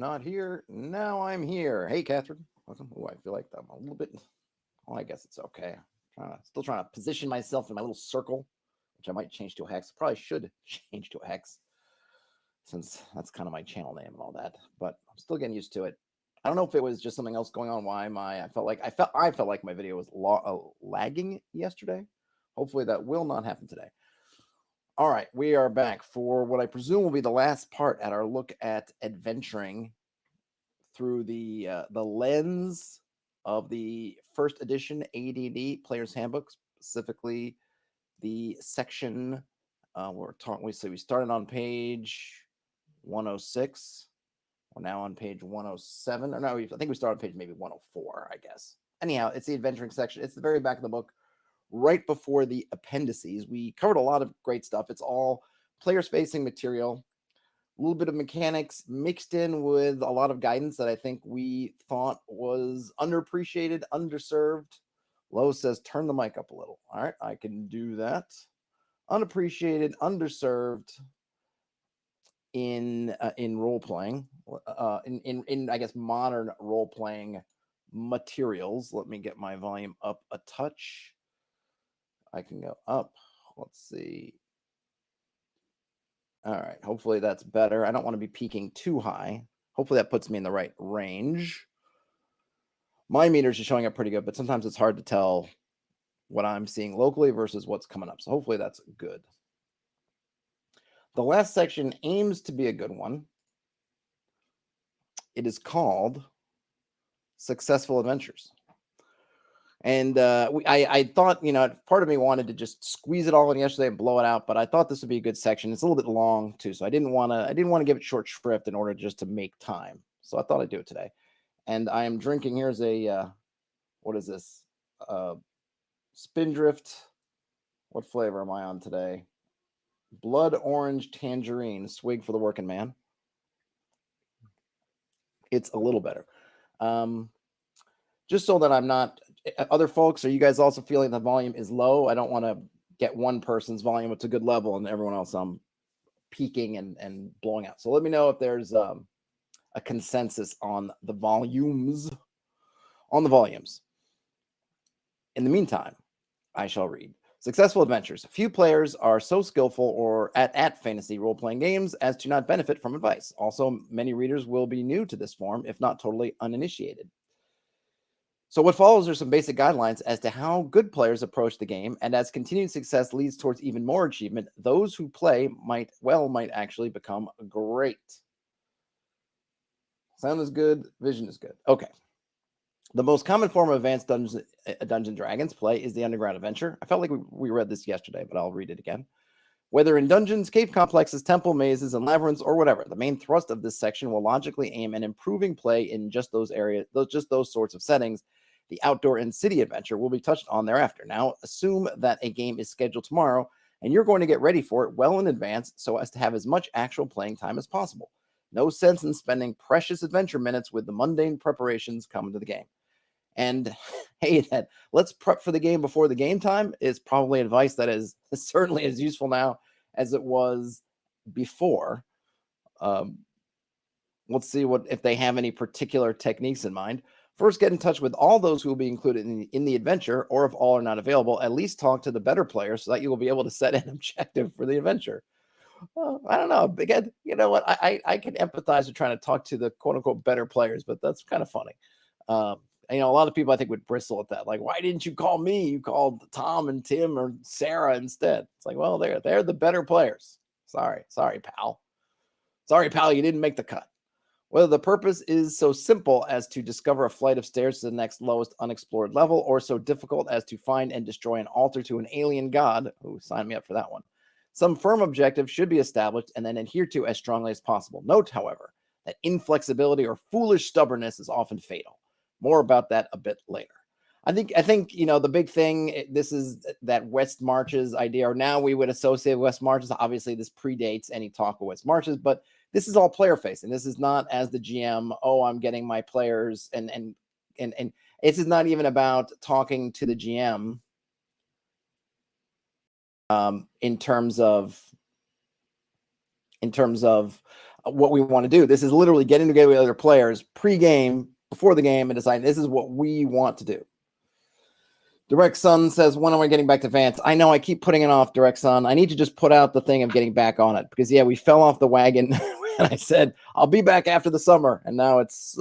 not here. Now I'm here. Hey, Catherine. Welcome. Oh, I feel like I'm a little bit. Well, I guess it's okay. Still trying to position myself in my little circle, which I might change to a hex. Probably should change to a hex, since that's kind of my channel name and all that. But I'm still getting used to it. I don't know if it was just something else going on. Why I felt like my video was lagging yesterday. Hopefully that will not happen today. All right, we are back for what I presume will be the last part at our look at adventuring through the lens of the First Edition AD&D Player's Handbook, specifically the section we're talking. We started on page 106. We're now on page 107. Or no, I think we started on page maybe 104, I guess. Anyhow, it's the adventuring section. It's the very back of the book, right before the appendices. We covered a lot of great stuff. It's all players-facing material, a little bit of mechanics mixed in with a lot of guidance that I think we thought was underappreciated, underserved. Lo says, turn the mic up a little. All right, I can do that. Unappreciated, underserved in role playing, in I guess modern role playing materials. Let me get my volume up a touch. I can go up. Let's see. All right. Hopefully that's better. I don't want to be peaking too high. Hopefully that puts me in the right range. My meters are showing up pretty good, but sometimes it's hard to tell what I'm seeing locally versus what's coming up. So hopefully that's good. The last section aims to be a good one. It is called Successful Adventures. And I thought, part of me wanted to just squeeze it all in yesterday and blow it out, but I thought this would be a good section. It's a little bit long too, so I didn't want to give it short shrift in order just to make time. So I thought I'd do it today. And I am drinking. Here's a what is this? Spindrift. What flavor am I on today? Blood orange tangerine, swig for the working man. It's a little better. Just so that I'm not, other folks, are you guys also feeling the volume is low? I don't want to get one person's volume at a good level and everyone else I'm peaking and blowing out. So let me know if there's a consensus on the volumes. In the meantime, I shall read. Successful Adventures. Few players are so skillful or at fantasy role-playing games as to not benefit from advice. Also, many readers will be new to this form, if not totally uninitiated. So what follows are some basic guidelines as to how good players approach the game, and as continued success leads towards even more achievement, those who play might actually become great. Sound is good, vision is good. Okay. The most common form of advanced Dungeons & Dragons play is the underground adventure. I felt like we read this yesterday, but I'll read it again. Whether in dungeons, cave complexes, temple mazes, and labyrinths, or whatever, the main thrust of this section will logically aim at improving play in just those areas, just those sorts of settings. The outdoor and city adventure will be touched on thereafter. Now, assume that a game is scheduled tomorrow, and you're going to get ready for it well in advance so as to have as much actual playing time as possible. No sense in spending precious adventure minutes with the mundane preparations coming to the game. And hey, that let's prep for the game before the game time is probably advice that is certainly as useful now as it was before. Let's see if they have any particular techniques in mind. First, get in touch with all those who will be included in the adventure, or if all are not available, at least talk to the better players so that you will be able to set an objective for the adventure. Well, I don't know. Again, you know what? I can empathize with trying to talk to the quote-unquote better players, but that's kind of funny. A lot of people I think would bristle at that. Like, why didn't you call me? You called Tom and Tim or Sarah instead. It's like, well, they're the better players. Sorry, pal. Sorry, pal, you didn't make the cut. Whether the purpose is so simple as to discover a flight of stairs to the next lowest unexplored level, or so difficult as to find and destroy an altar to an alien god, sign me up for that one. Some firm objective should be established and then adhered to as strongly as possible. Note, however, that inflexibility or foolish stubbornness is often fatal. More about that a bit later. I think the big thing, this is that West Marches idea, or now we would associate West Marches. Obviously, this predates any talk of West Marches, but this is all player facing. This is not as the GM, I'm getting my players, and this is not even about talking to the GM in terms of what we want to do. This is literally getting together with other players pre-game, before the game, and deciding this is what we want to do. Direct Sun says, when am I getting back to Vance? I know I keep putting it off, Direct Sun. I need to just put out the thing of getting back on it because, yeah, we fell off the wagon. And I said, I'll be back after the summer. And now it's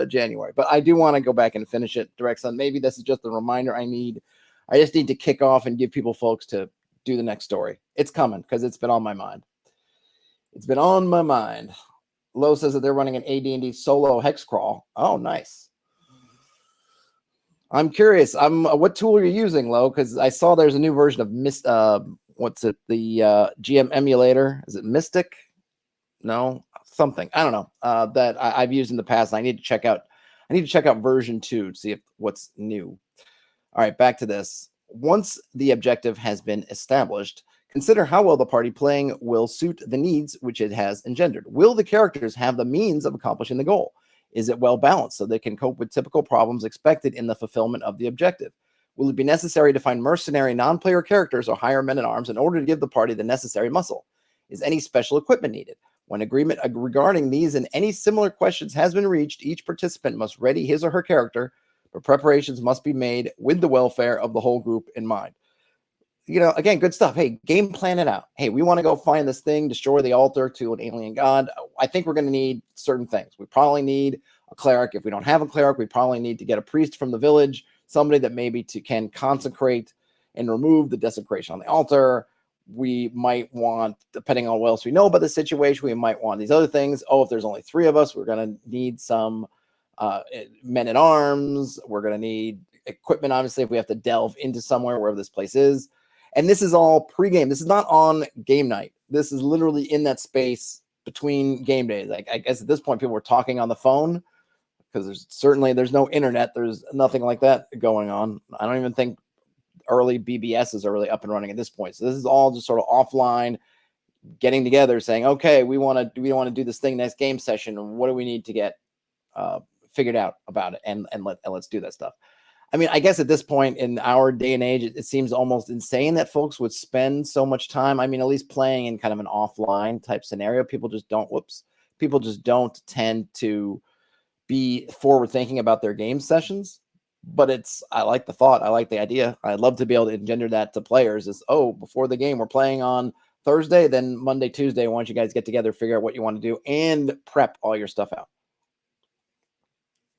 January. But I do want to go back and finish it, Direct Sun. Maybe this is just the reminder I need. I just need to kick off and give people folks to do the next story. It's coming because it's been on my mind. It's been on my mind. Lo says that they're running an AD&D solo hex crawl. Oh, nice. I'm curious. What tool are you using, Lo? Because I saw there's a new version of what's it? The GM emulator. Is it Mystic? No, something. I don't know. That I've used in the past. I need to check out. I need to check out version 2 to see if what's new. All right, back to this. Once the objective has been established, consider how well the party playing will suit the needs which it has engendered. Will the characters have the means of accomplishing the goal? Is it well balanced so they can cope with typical problems expected in the fulfillment of the objective? Will it be necessary to find mercenary non-player characters or hire men-at-arms in order to give the party the necessary muscle? Is any special equipment needed? When agreement regarding these and any similar questions has been reached, each participant must ready his or her character, but preparations must be made with the welfare of the whole group in mind. You know, again, good stuff. Hey, game plan it out. Hey, we want to go find this thing, destroy the altar to an alien god. I think we're going to need certain things. We probably need a cleric. If we don't have a cleric, we probably need to get a priest from the village, somebody that maybe can consecrate and remove the desecration on the altar. We might want, depending on what else we know about the situation, we might want these other things. Oh, if there's only 3 of us, we're going to need some men at arms. We're going to need equipment, obviously, if we have to delve into somewhere, wherever this place is. And this is all pre-game. This is not on game night. This is literally in that space between game days. Like, I guess at this point, people were talking on the phone because there's no internet. There's nothing like that going on. I don't even think early BBSs are really up and running at this point. So this is all just sort of offline, getting together, saying, okay, we want to do this thing next game session. And what do we need to get figured out about it? And let's do that stuff. I mean, I guess at this point in our day and age, it seems almost insane that folks would spend so much time. I mean, at least playing in kind of an offline type scenario. People just don't tend to be forward thinking about their game sessions. But I like the thought. I like the idea. I'd love to be able to engender that to players is, oh, before the game, we're playing on Thursday, then Monday, Tuesday, why don't you guys get together, figure out what you want to do, and prep all your stuff out.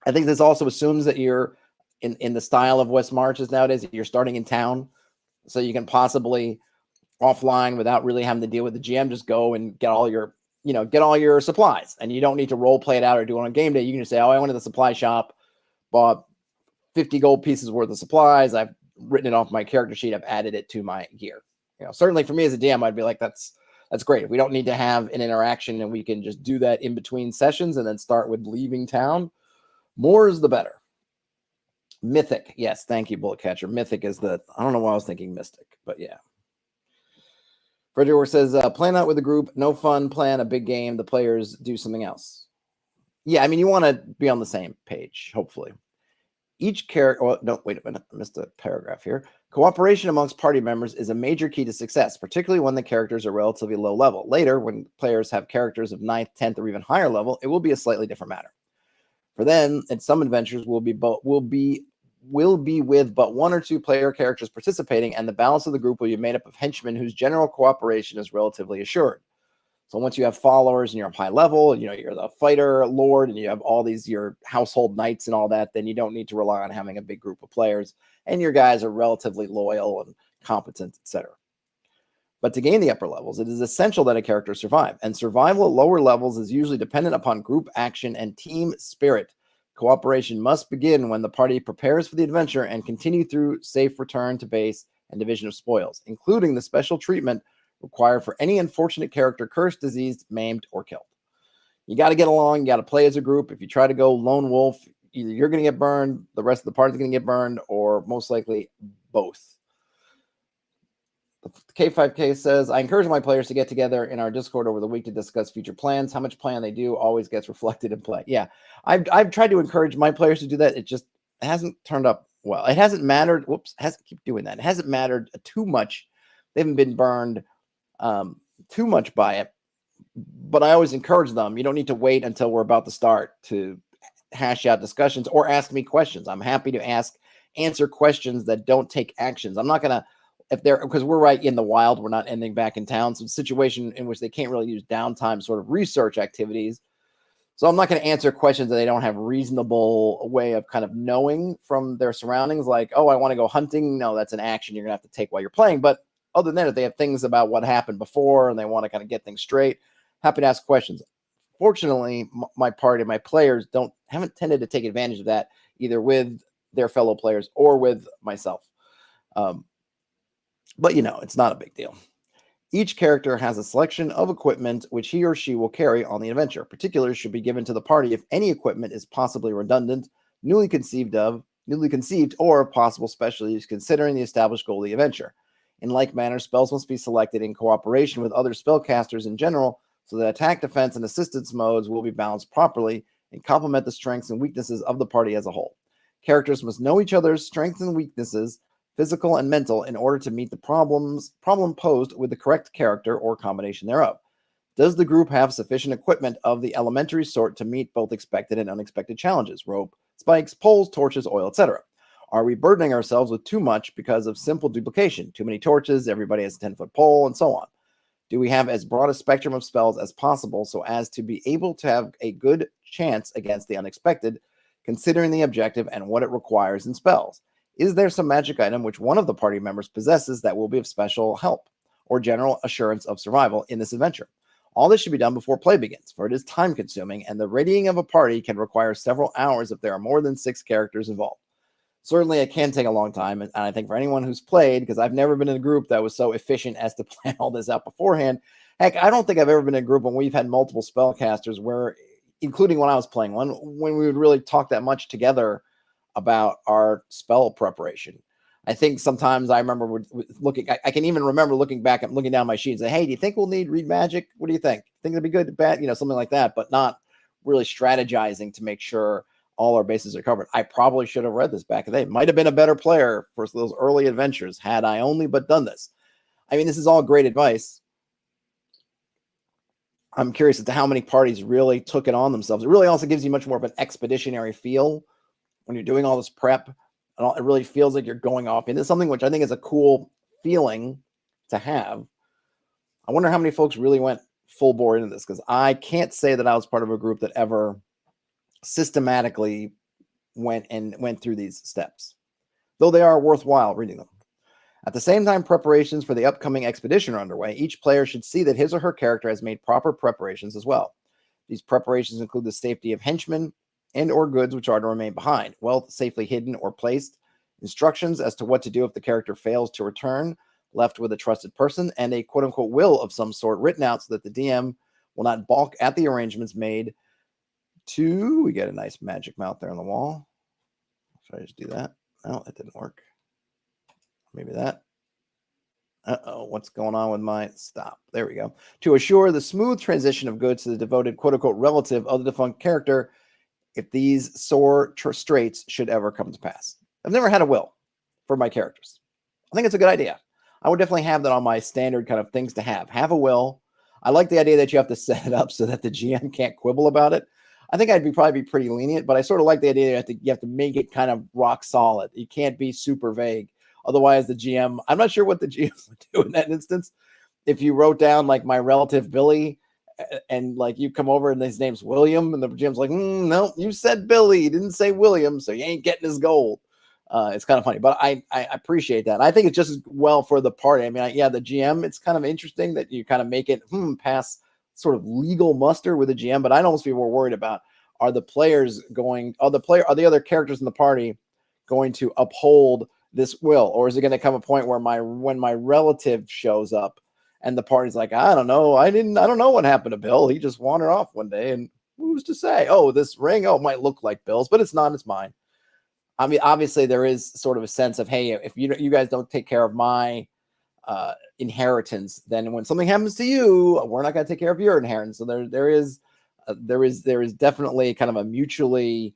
I think this also assumes that you're in the style of West Marches nowadays, you're starting in town, so you can possibly offline without really having to deal with the GM, just go and get all your supplies, and you don't need to role play it out or do it on game day. You can just say, oh, I went to the supply shop, bought 50 gold pieces worth of supplies. I've written it off my character sheet. I've added it to my gear. Certainly for me as a DM, I'd be like, that's great. If we don't need to have an interaction and we can just do that in between sessions and then start with leaving town, more is the better. Mythic. Yes. Thank you, Bullet Catcher. Mythic is I don't know why I was thinking Mystic, but yeah. Frederick says, plan out with the group. No fun. Plan a big game. The players do something else. Yeah. I mean, you want to be on the same page, hopefully. Each character, well, no, wait a minute. I missed a paragraph here. Cooperation amongst party members is a major key to success, particularly when the characters are relatively low level. Later, when players have characters of 9th, 10th, or even higher level, it will be a slightly different matter. For then, in some adventures, will be with but 1 or 2 player characters participating, and the balance of the group will be made up of henchmen whose general cooperation is relatively assured. So once you have followers and you're up high level, you're the fighter lord, and you have all these your household knights and all that, then you don't need to rely on having a big group of players, and your guys are relatively loyal and competent, etc. But to gain the upper levels, it is essential that a character survive, and survival at lower levels is usually dependent upon group action and team spirit. Cooperation must begin when the party prepares for the adventure and continue through safe return to base and division of spoils, including the special treatment required for any unfortunate character cursed, diseased, maimed, or killed. You got to get along. You got to play as a group. If you try to go lone wolf, either you're going to get burned, the rest of the party is going to get burned, or most likely both. K5K says, I encourage my players to get together in our Discord over the week to discuss future plans. How much plan they do always gets reflected in play. Yeah, I've tried to encourage my players to do that. It hasn't turned up well. It hasn't mattered. Keep doing that. It hasn't mattered too much. They haven't been burned too much by it. but I always encourage them. You don't need to wait until we're about to start to hash out discussions or ask me questions. I'm happy to answer questions that don't take actions. I'm not going to, because we're right in the wild, we're not ending back in town. So it's a situation in which they can't really use downtime sort of research activities. So I'm not going to answer questions that they don't have reasonable way of kind of knowing from their surroundings. Like, oh, I want to go hunting. No, that's an action you're going to have to take while you're playing. But other than that, if they have things about what happened before and they want to kind of get things straight, happy to ask questions. Fortunately, my party, my players haven't tended to take advantage of that either with their fellow players or with myself. But it's not a big deal. Each character has a selection of equipment which he or she will carry on the adventure. Particulars should be given to the party if any equipment is possibly redundant, newly conceived, or possible special use considering the established goal of the adventure. In like manner, spells must be selected in cooperation with other spellcasters in general, so that attack, defense, and assistance modes will be balanced properly and complement the strengths and weaknesses of the party as a whole. Characters must know each other's strengths and weaknesses, physical and mental, in order to meet the problem posed with the correct character or combination thereof. Does the group have sufficient equipment of the elementary sort to meet both expected and unexpected challenges? Rope, spikes, poles, torches, oil, etc. Are we burdening ourselves with too much because of simple duplication? Too many torches, everybody has a 10-foot pole, and so on. Do we have as broad a spectrum of spells as possible so as to be able to have a good chance against the unexpected, considering the objective and what it requires in spells? Is there some magic item which one of the party members possesses that will be of special help or general assurance of survival in this adventure? All this should be done before play begins, for it is time-consuming, and the readying of a party can require several hours if there are more than 6 characters involved. Certainly, it can take a long time, and I think for anyone who's played, because I've never been in a group that was so efficient as to plan all this out beforehand. Heck, I don't think I've ever been in a group when we've had multiple spellcasters where, including when I was playing one, when we would really talk that much together about our spell preparation. I think sometimes I remember looking, I can even remember looking back and looking down my sheet and say, hey, do you think we'll need read magic? What do you think? Think it'd be good, bad, something like that, but not really strategizing to make sure all our bases are covered. I probably should have read this back in the day. Might have been a better player for those early adventures had I only but done this. I mean, this is all great advice. I'm curious as to how many parties really took it on themselves. It really also gives you much more of an expeditionary feel when you're doing all this prep. It really feels like you're going off into something, which I think is a cool feeling to have. I wonder how many folks really went full bore into this, because I can't say that I was part of a group that ever systematically went through these steps, though they are worthwhile reading them. At the same time preparations for the upcoming expedition are underway, each player should see that his or her character has made proper preparations as well. These preparations include the safety of henchmen and or goods which are to remain behind, wealth safely hidden or placed, instructions as to what to do if the character fails to return, left with a trusted person, and a quote-unquote will of some sort written out so that the DM will not balk at the arrangements made to... We get a nice magic mouth there on the wall. Should I just do that? No, that didn't work. Maybe that. Uh-oh, what's going on with my... Stop. There we go. To assure the smooth transition of goods to the devoted quote-unquote relative of the defunct character, if these sore straits should ever come to pass. I've never had a will for my characters. I think it's a good idea. I would definitely have that on my standard kind of things to have. Have a will. I like the idea that you have to set it up so that the GM can't quibble about it. I think I'd probably be pretty lenient, but I sort of like the idea that you have to make it kind of rock solid. You can't be super vague. Otherwise, the GM, I'm not sure what the GM would do in that instance. If you wrote down like my relative Billy, and like you come over and his name's William, and the GM's like, no, you said Billy, you didn't say William, so you ain't getting his gold. It's kind of funny, but I appreciate that. I think it's just as well for the party. I mean, yeah, the GM, it's kind of interesting that you kind of make it pass sort of legal muster with the GM, but I'd almost be more worried about, are the other characters in the party going to uphold this will, or is it going to come a point where when my relative shows up and the party's like, I don't know, I don't know what happened to Bill. He just wandered off one day, and who's to say? Oh, this ring, it might look like Bill's, but it's not. It's mine. I mean, obviously there is sort of a sense of, hey, if you guys don't take care of my inheritance, then when something happens to you, we're not going to take care of your inheritance. So there is definitely kind of a mutually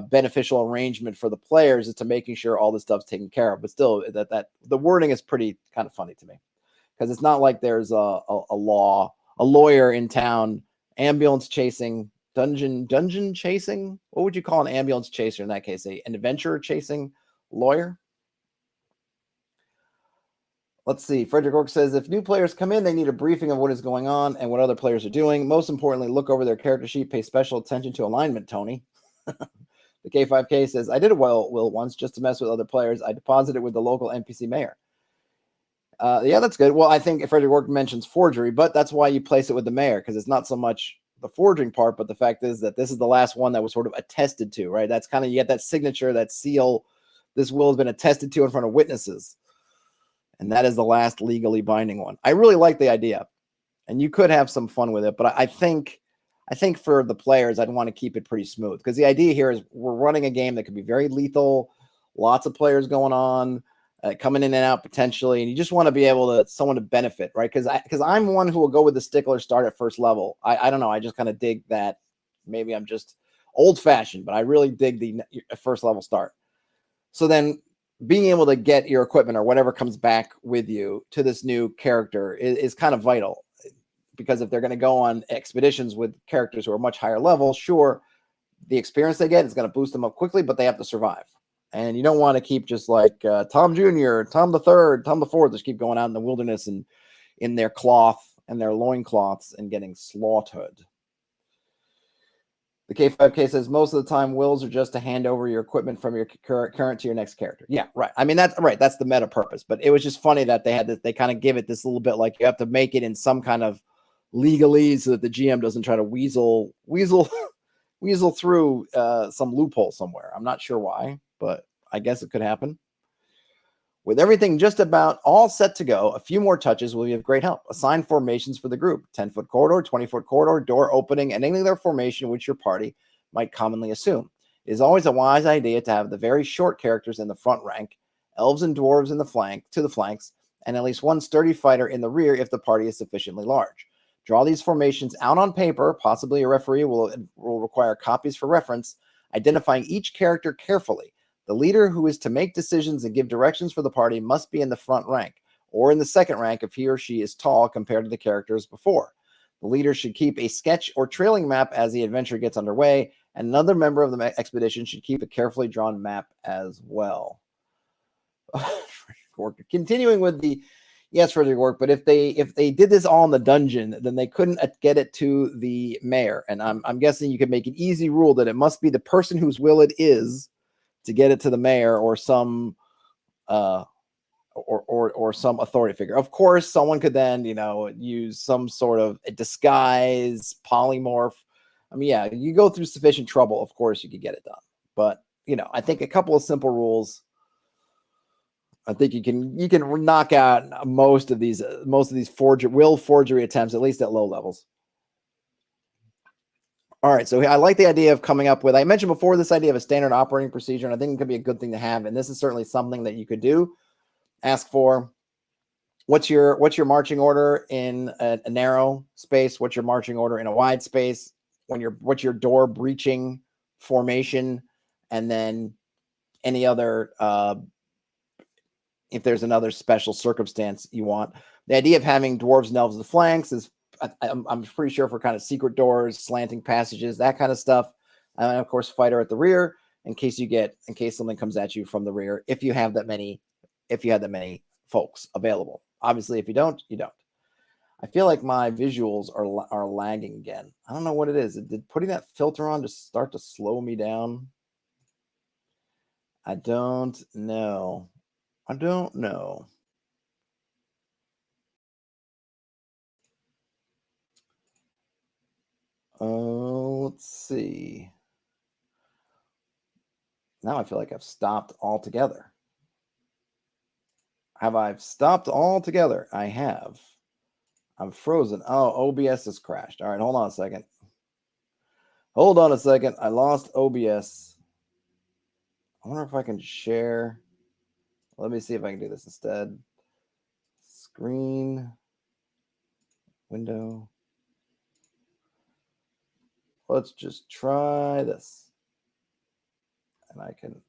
beneficial arrangement for the players as to making sure all this stuff's taken care of. But still, that the wording is pretty kind of funny to me, because it's not like there's a law a lawyer in town, ambulance chasing, dungeon chasing. What would you call an ambulance chaser in that case? An adventurer chasing lawyer? Let's see. Frederick Ork says, if new players come in, they need a briefing of what is going on and what other players are doing. Most importantly, look over their character sheet. Pay special attention to alignment, Tony. The K5K says, I did a will once just to mess with other players. I deposited with the local NPC mayor. Yeah, that's good. Well, I think Frederick Ork mentions forgery, but that's why you place it with the mayor, because it's not so much the forging part, but the fact is that this is the last one that was sort of attested to, right? That's kind of, you get that signature, that seal. This will has been attested to in front of witnesses. And that is the last legally binding one. I really like the idea, and you could have some fun with it. But I think for the players, I'd want to keep it pretty smooth, because the idea here is we're running a game that could be very lethal, lots of players going on, coming in and out potentially, and you just want to be able to someone to benefit, right? Because I'm one who will go with the stickler start at first level. I don't know. I just kind of dig that. Maybe I'm just old fashioned, but I really dig the first level start. So then, being able to get your equipment or whatever comes back with you to this new character is kind of vital, because if they're going to go on expeditions with characters who are much higher level, sure, the experience they get is going to boost them up quickly, but they have to survive. And you don't want to keep just like Tom Jr., Tom the Third, Tom the Fourth, just keep going out in the wilderness and in their cloth and their loincloths and getting slaughtered. The K5K says most of the time wills are just to hand over your equipment from your current to your next character. Yeah, right. I mean, that's right. That's the meta purpose. But it was just funny that they had this, they kind of give it this little bit like you have to make it in some kind of legalese so that the GM doesn't try to weasel through some loophole somewhere. I'm not sure why, but I guess it could happen. With everything just about all set to go, a few more touches will be of great help. Assign formations for the group: 10-foot corridor, 20-foot corridor, door opening, and any other formation which your party might commonly assume. It is always a wise idea to have the very short characters in the front rank, elves and dwarves in the flanks, and at least one sturdy fighter in the rear if the party is sufficiently large. Draw these formations out on paper. Possibly a referee will require copies for reference, identifying each character carefully. The leader who is to make decisions and give directions for the party must be in the front rank, or in the second rank if he or she is tall compared to the characters before. The leader should keep a sketch or trailing map as the adventure gets underway, and another member of the expedition should keep a carefully drawn map as well. Continuing with the, yes, Frederick Ork, but if they did this all in the dungeon, then they couldn't get it to the mayor. And I'm guessing you could make an easy rule that it must be the person whose will it is to get it to the mayor or some or some authority figure. Of course, someone could then, use some sort of a disguise, polymorph. I mean, yeah, you go through sufficient trouble, of course you could get it done. But, I think a couple of simple rules, I think you can knock out most of these forgery attempts, at least at low levels. All right, so I like the idea of coming up with, I mentioned before, this idea of a standard operating procedure, and I think it could be a good thing to have, and this is certainly something that you could do. Ask for, what's your marching order in a narrow space? What's your marching order in a wide space? What's your door breaching formation? And then any other, if there's another special circumstance you want. The idea of having dwarves and elves in the flanks is, I'm pretty sure, for kind of secret doors, slanting passages, that kind of stuff. And of course, fighter at the rear in case something comes at you from the rear. If you have that many folks available. Obviously, if you don't, you don't. I feel like my visuals are lagging again. I don't know what it is. Did putting that filter on just start to slow me down? I don't know. Let's see. Now I feel like I've stopped altogether. Have I stopped altogether? I have. I'm frozen. Oh, OBS has crashed. All right, hold on a second. I lost OBS. I wonder if I can share. Let me see if I can do this instead. Screen. Window. Let's just try this. And I can